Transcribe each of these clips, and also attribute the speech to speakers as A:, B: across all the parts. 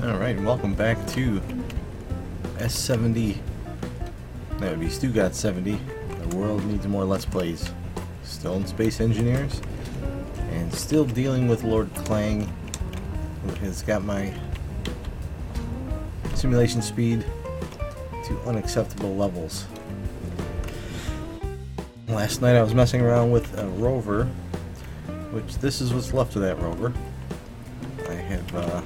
A: Alright, and welcome back to S70. That would be Stu Got 70. The world needs more Let's Plays. Still in Space Engineers. And still dealing with Lord Clang, who has got my simulation speed to unacceptable levels. Last night I was messing around with a rover, which this is what's left of that rover. I have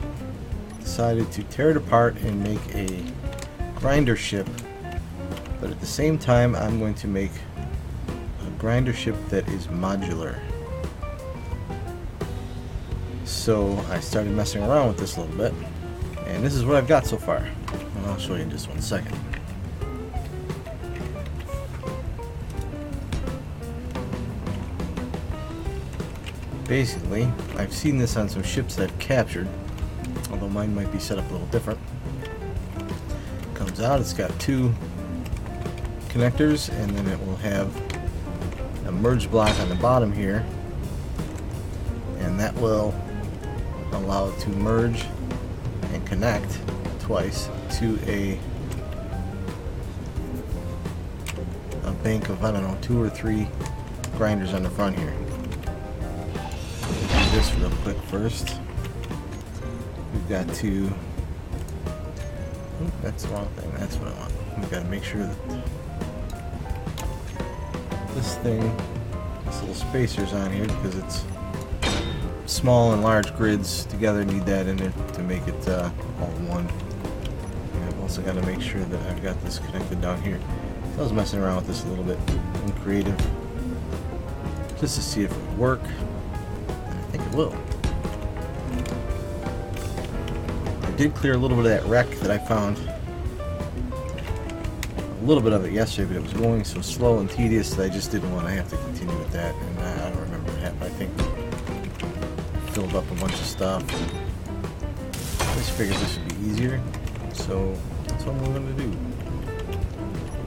A: decided to tear it apart and make a grinder ship, but at the same time I'm going to make a grinder ship that is modular. So I started messing around with this a little bit, and this is what I've got so far. And I'll show you in just one second. Basically, I've seen this on some ships that I've captured, although mine might be set up a little different. Comes out, it's got two connectors, and then it will have a merge block on the bottom here, and that will allow it to merge and connect twice to a bank of, I don't know, 2 or 3 grinders on the front here. Do this real quick first. We've got to... Oh, that's the wrong thing. That's what I want. We've got to make sure that this thing, this little spacer's on here, because it's small and large grids together need that in it to make it all one. And I've also got to make sure that I've got this connected down here. So I was messing around with this a little bit in creative, just to see if it would work. And I think it will. I did clear a little bit of that wreck that I found. A little bit of it yesterday, but it was going so slow and tedious that I just didn't want to have to continue with that. And I don't remember what happened. I think I filled up a bunch of stuff. I just figured this would be easier, so that's what I'm going to do.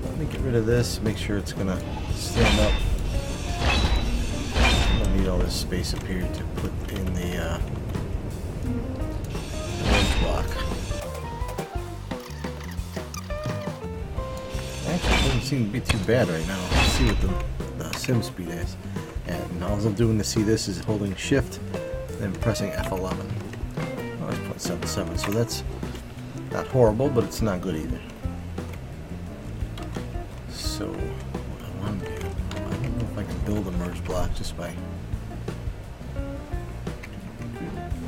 A: Let me get rid of this, make sure it's going to stand up. I don't need all this space up here to put in the block. Actually, it doesn't seem to be too bad right now. Let's see what the sim speed is. And all I'm doing to see this is holding shift and pressing F11. Oh, it's 0.77, so that's not horrible, but it's not good either. So, what I want to do, I don't know if I can build a merge block just by...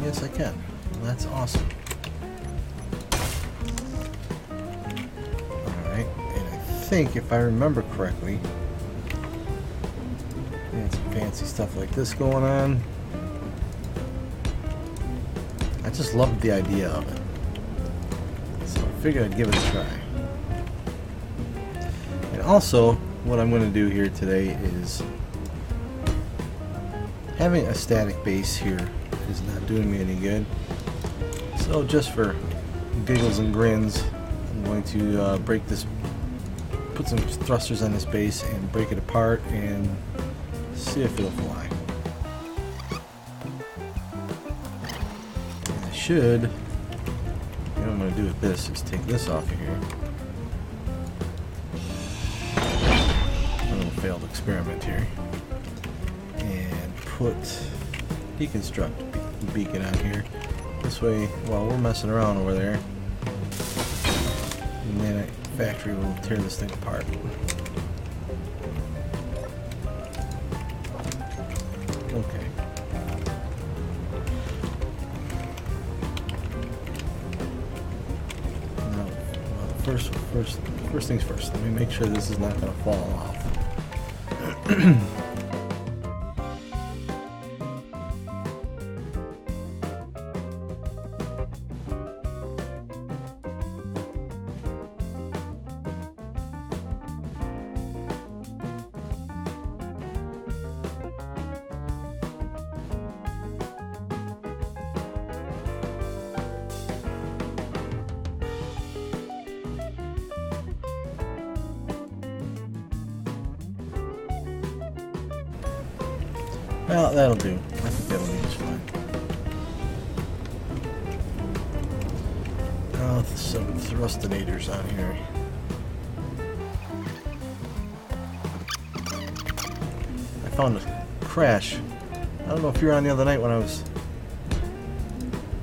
A: Yes, I can. Well, that's awesome. Alright, and I think if I remember correctly, and some fancy stuff like this going on. I just loved the idea of it. So I figured I'd give it a try. And also, what I'm going to do here today is having a static base here is not doing me any good. So just for giggles and grins, I'm going to break this, put some thrusters on this base and break it apart and see if it'll fly. And I should, what I'm going to do with this is take this off of here. A little failed experiment here. And put deconstruct beacon on here. This way, while we're messing around over there, and then the factory will tear this thing apart. Okay. Now, first things first. Let me make sure this is not going to fall off. Well, that'll do. I think that'll be just fine. Some thrustinators on here. I found a crash. I don't know if you were on the other night when I was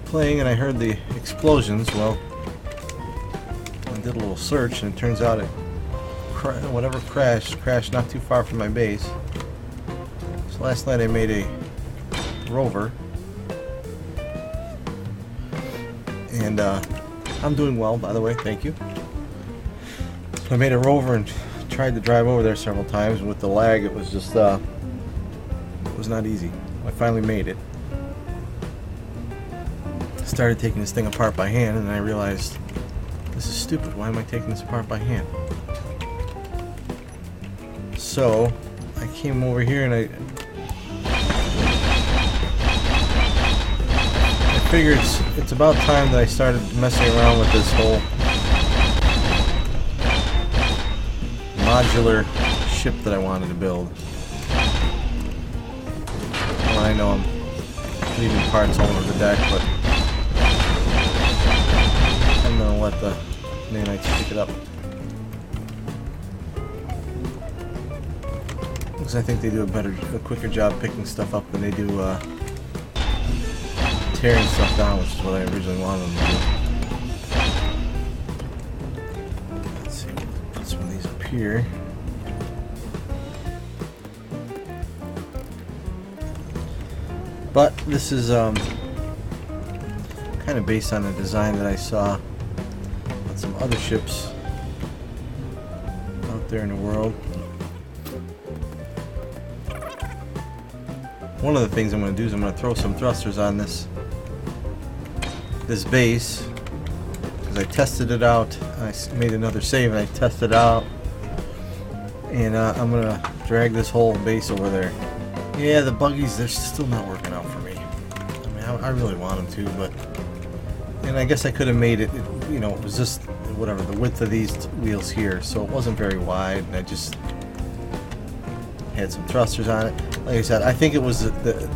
A: playing and I heard the explosions. Well, I did a little search and it turns out it whatever crashed not too far from my base. So last night I made a rover, and I'm doing well, by the way, thank you. I made a rover and tried to drive over there several times, and with the lag it was just it was not easy. I finally made it. Started taking this thing apart by hand, and I realized this is stupid. Why am I taking this apart by hand? So I came over here and I figured it's about time that I started messing around with this whole modular ship that I wanted to build. Well, I know I'm leaving parts all over the deck, but I'm gonna let the nanites pick it up, because I think they do a quicker job picking stuff up than they do tearing stuff down, which is what I originally wanted them to do. Let's see, put some of these up here. But this is kind of based on a design that I saw on some other ships out there in the world. One of the things I'm going to do is I'm going to throw some thrusters on this base, because I tested it out. I made another save and I tested it out, and I'm going to drag this whole base over there. Yeah, the buggies, they're still not working out for me. I mean, I really want them to, but, and I guess I could have made it, you know, it was just whatever, the width of these wheels here, so it wasn't very wide, and I just had some thrusters on it. Like I said, I think it was the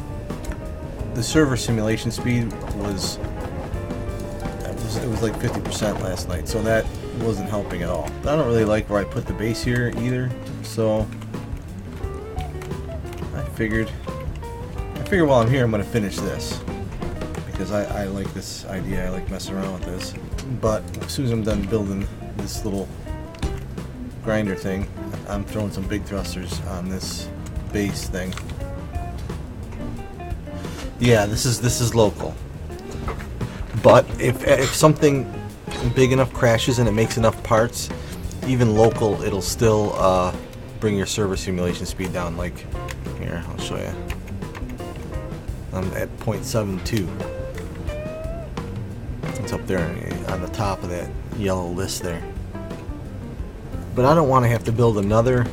A: server simulation speed was it was like 50% last night, so that wasn't helping at all. I don't really like where I put the base here either, so I figured while I'm here I'm going to finish this, because I like this idea. I like messing around with this. But as soon as I'm done building this little grinder thing, I'm throwing some big thrusters on this base thing. Yeah, this is local. But if something big enough crashes and it makes enough parts, even local, it'll still bring your server simulation speed down. Like here, I'll show you. I'm at 0.72. It's up there on the top of that yellow list there. But I don't want to have to build another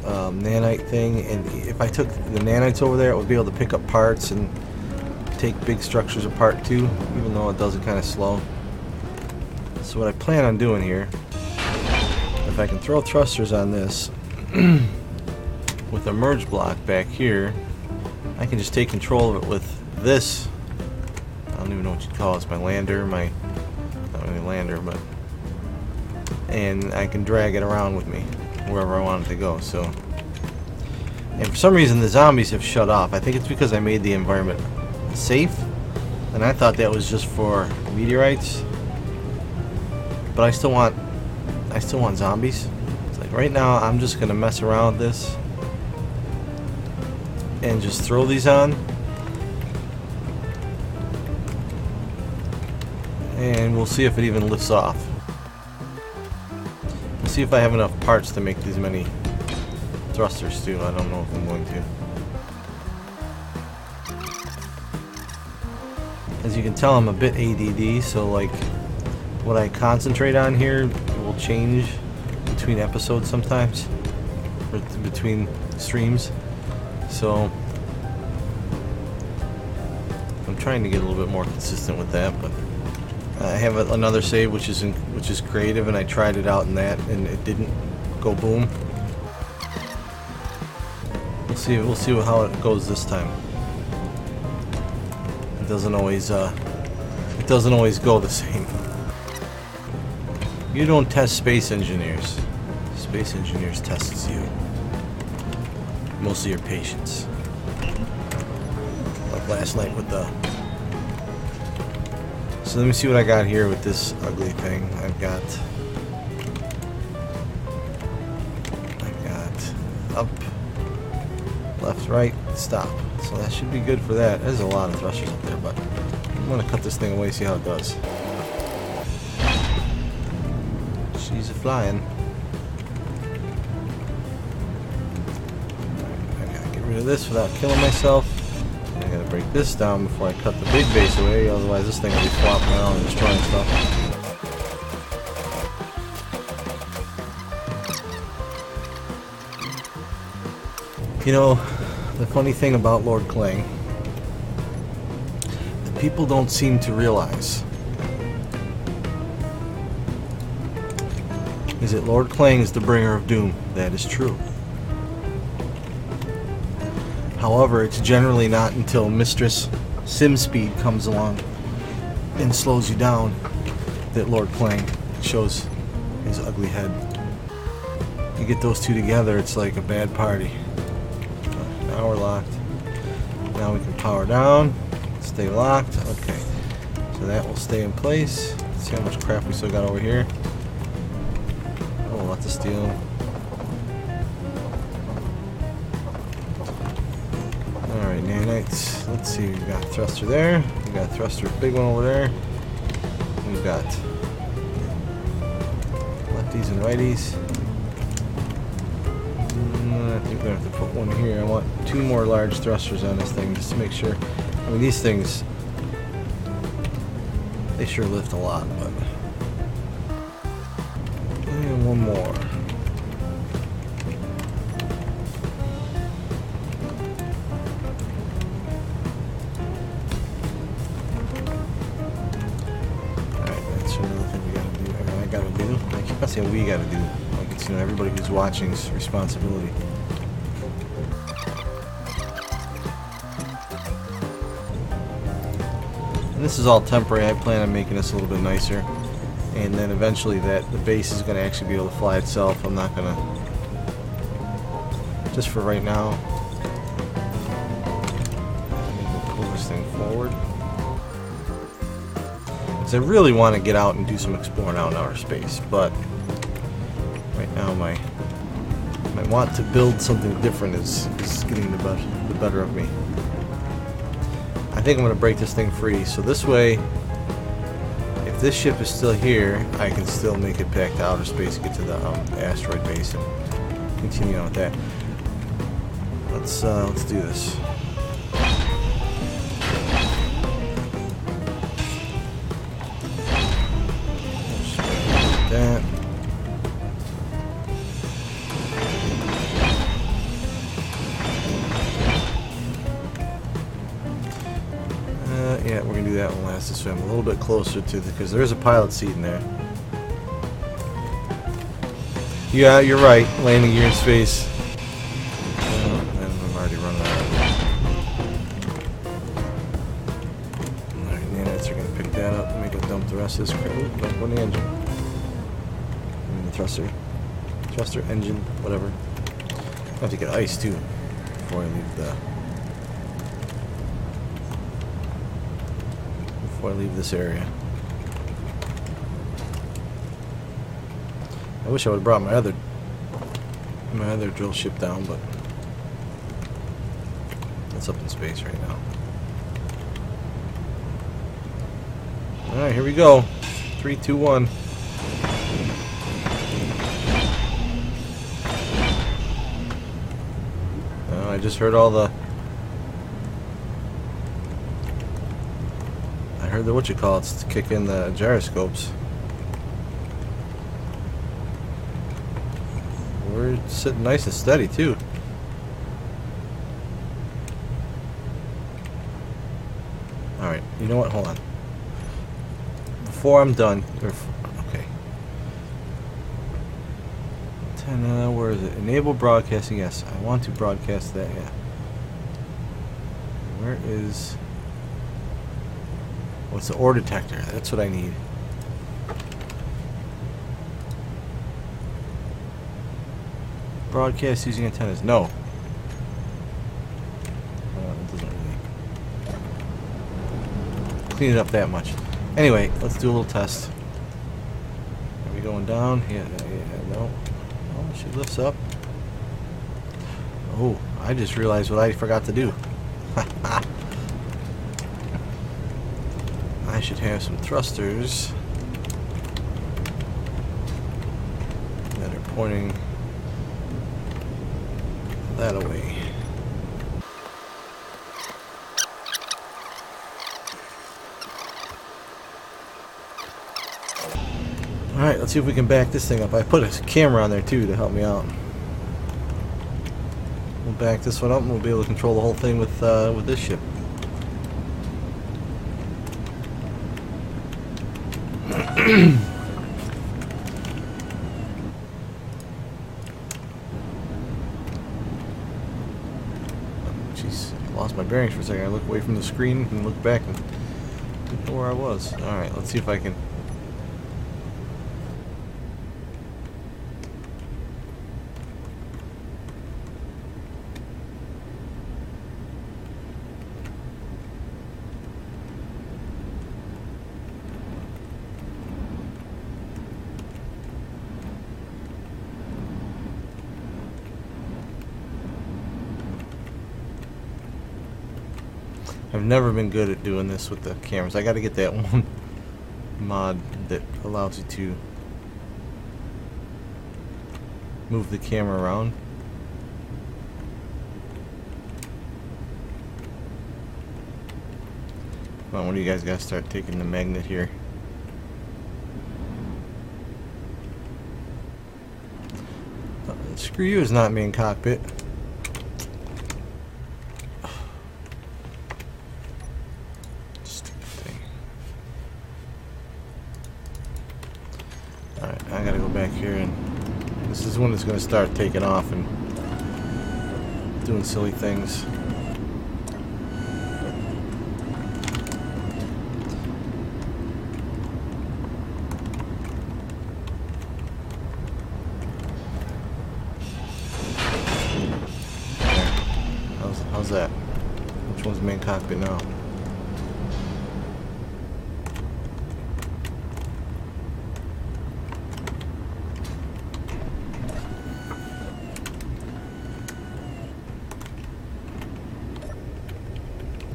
A: nanite thing, and if I took the nanites over there, it would be able to pick up parts and take big structures apart too, even though it does it kind of slow. So what I plan on doing here, if I can throw thrusters on this with a merge block back here, I can just take control of it with this. I don't even know what you'd call it. It's my lander, not really lander, but, and I can drag it around with me wherever I want it to go. So, and for some reason the zombies have shut off. I think it's because I made the environment safe, and I thought that was just for meteorites, but I still want zombies. It's like right now I'm just gonna mess around with this and just throw these on, and we'll see if it even lifts off. We'll see if I have enough parts to make these many thrusters too. I don't know if I'm going to. As you can tell, I'm a bit ADD, so like what I concentrate on here will change between episodes sometimes, or between streams. So I'm trying to get a little bit more consistent with that, but I have another save which is creative, and I tried it out in that, and it didn't go boom. We'll see how it goes this time. It doesn't always go the same. You don't test space engineers. Space engineers tests you. Mostly your patience. Like last night with the... So let me see what I got here with this ugly thing. I've got up, left, right, stop. So that should be good for that. There's a lot of thrusters up there, but I'm going to cut this thing away, see how it does. She's a-flying. I gotta get rid of this without killing myself. I gotta break this down before I cut the big base away, otherwise this thing will be flopping around and destroying stuff. You know, the funny thing about Lord Kling, that people don't seem to realize, is that Lord Kling is the bringer of doom. That is true. However, it's generally not until Mistress SimSpeed comes along and slows you down that Lord Kling shows his ugly head. You get those two together, it's like a bad party. Now we're locked. Now we can power down, stay locked. Okay, so that will stay in place. Let's see how much crap we still got over here. Oh, lots of steel. Alright, nanites. Let's see, we've got a thruster there. We've got a thruster, big one over there. We've got lefties and righties. I think we're going to have to put one here. I want 2 more large thrusters on this thing just to make sure. I mean, these things, they sure lift a lot, but... And one more. Alright, that's another thing we gotta do. I gotta do. I can't say we gotta do. Like, it's, you know, everybody who's watching's responsibility. And this is all temporary. I plan on making this a little bit nicer, and then eventually the base is going to actually be able to fly itself. I'm not going to, just for right now, I'm going to pull this thing forward. Because I really want to get out and do some exploring out in outer space, but right now my want to build something different is getting the better of me. I think I'm going to break this thing free, so this way, if this ship is still here, I can still make it back to outer space, get to the asteroid base, and continue on with that. Let's do this. Like that. Yeah, we're gonna do that one last this way. I'm a little bit closer to the, because there is a pilot seat in there. Yeah, you're right. Landing gear in space. And I'm already running out of it. Alright, nanites are gonna pick that up. Let me go dump the rest of this crap. Ooh, dump on the engine. I mean the thruster. Thruster, engine, whatever. I have to get ice too before I leave this area. I wish I would have brought my other drill ship down, but it's up in space right now. Alright, here we go. 3, 2, 1. I just heard all the... I heard the whatchamacallits to kick in the gyroscopes. We're sitting nice and steady too. Alright, you know what? Hold on. Before I'm done, okay. Where is it? Enable broadcasting, yes. I want to broadcast that, yeah. Where is... What's the ore detector? That's what I need. broadcast using antennas? No. It doesn't really clean it up that much. Anyway, let's do a little test. Are we going down? Yeah, no. Oh, she lifts up. Oh, I just realized what I forgot to do. I should have some thrusters that are pointing that away. Alright, let's see if we can back this thing up. I put a camera on there too to help me out. We'll back this one up and we'll be able to control the whole thing with this ship. Jeez, lost my bearings for a second. I looked away from the screen and looked back and didn't know where I was. Alright, let's see if I can. I've never been good at doing this with the cameras. I got to get that one mod that allows you to move the camera around. Come on, one of you guys got to start taking the magnet here. Screw you is not main cockpit. Alright, I gotta go back here, and this is when it's gonna start taking off and doing silly things. How's that? Which one's the main cockpit now?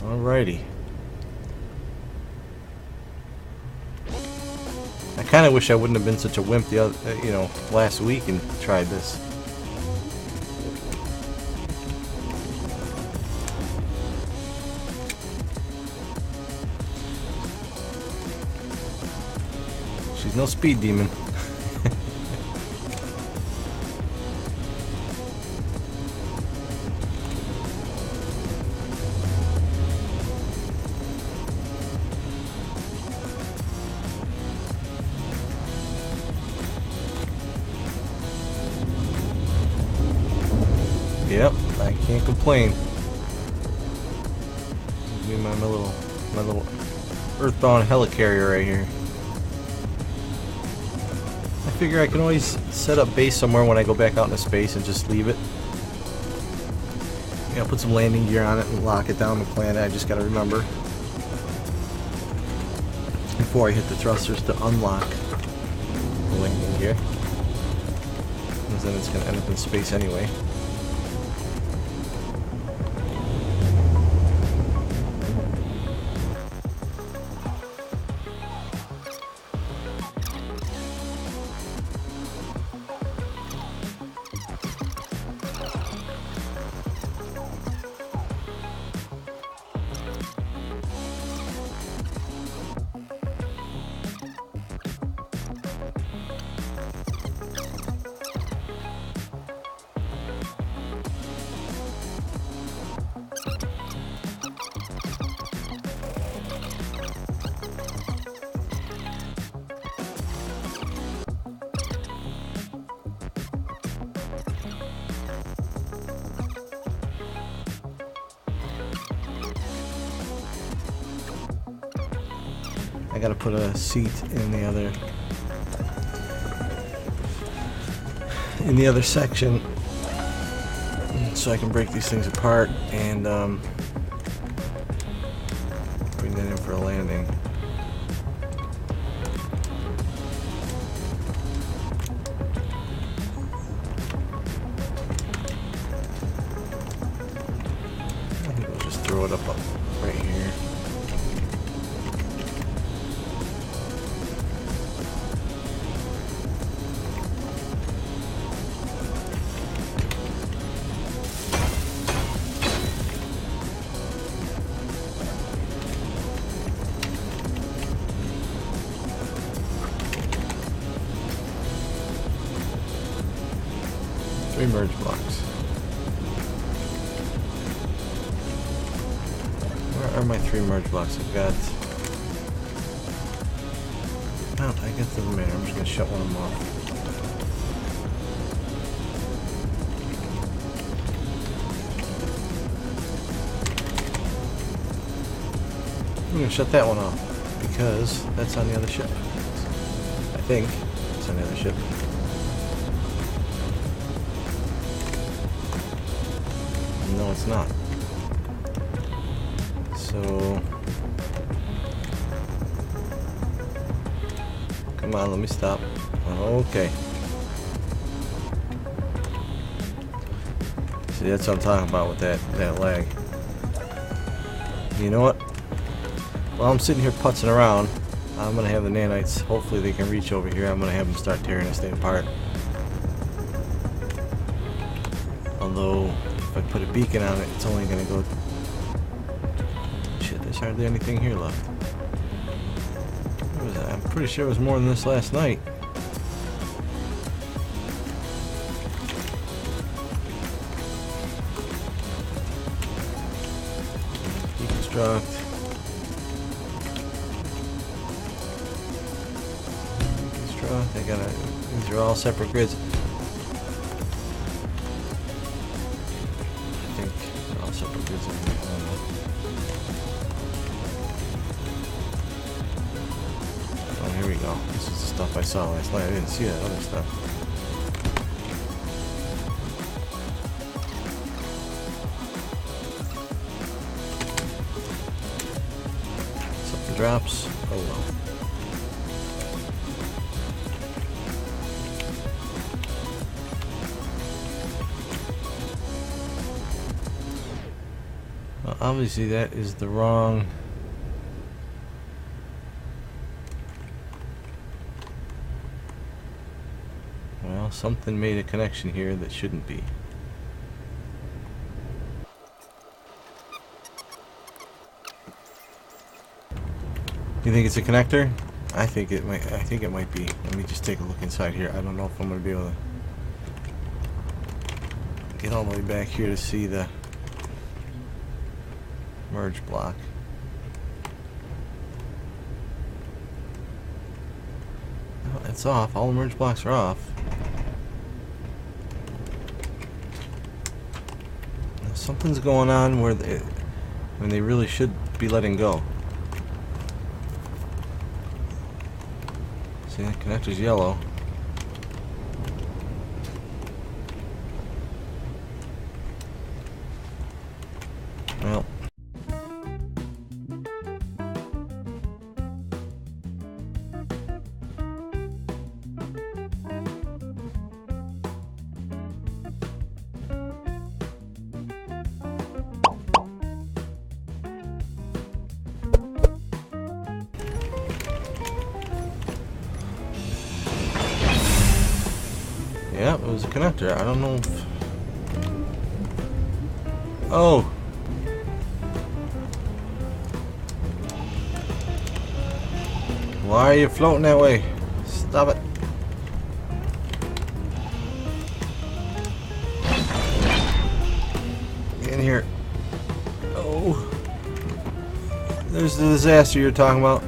A: Alrighty. I kind of wish I wouldn't have been such a wimp the other, last week and tried this. She's no speed demon. Yep, I can't complain. Give me my little earthbound helicarrier right here. I figure I can always set up base somewhere when I go back out into space and just leave it. I'll put some landing gear on it and lock it down the planet. I just gotta remember before I hit the thrusters to unlock the landing gear, because then it's gonna end up in space anyway. I gotta put a seat in the other section so I can break these things apart and bring that in for a landing. I think we'll just throw it up right here. Three merge blocks. Where are my three merge blocks? I've got... Oh, I got the remainder. I'm just going to shut one of them off. I'm going to shut that one off because that's on the other ship. I think it's on the other ship. No, it's not. So, come on, let me stop. Okay. See, that's what I'm talking about with that lag. You know what? While I'm sitting here putzing around, I'm gonna have the nanites. Hopefully, they can reach over here. I'm gonna have them start tearing this thing apart. Although, if I put a beacon on it, it's only gonna go... Shit, there's hardly anything here left. What was that? I'm pretty sure it was more than this last night. Deconstruct. Deconstruct. These are all separate grids. Oh, here we go. This is the stuff I saw last night. I didn't see that other stuff. Something drops. Oh well. Obviously that is the wrong... Well, something made a connection here that shouldn't be. You think it's a connector? I think it might be. Let me just take a look inside here. I don't know if I'm going to be able to get all the way back here to see the merge block. Oh, it's off. All the merge blocks are off. Now, something's going on where they really should be letting go. See, the connector's yellow. Well. Yeah, it was a connector. I don't know if... Oh! Why are you floating that way? Stop it. Get in here. Oh. There's the disaster you're talking about.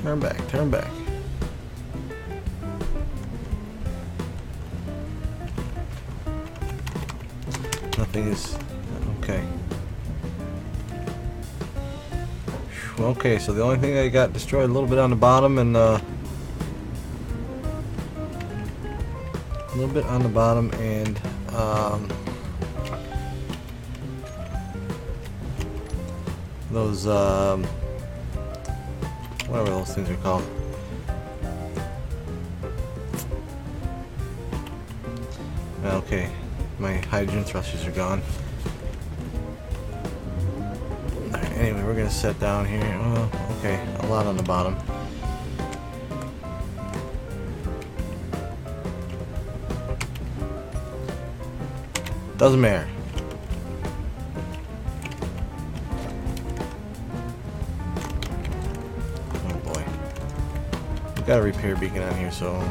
A: Turn back, turn back. Nothing is... okay. Okay, so the only thing I got destroyed a little bit on the bottom, and little bit on the bottom, and those whatever those things are called. Okay, my hydrogen thrusters are gone. Alright, anyway, we're gonna set down here. Oh, okay, a lot on the bottom. Doesn't matter. Oh boy. We've got a repair beacon on here, so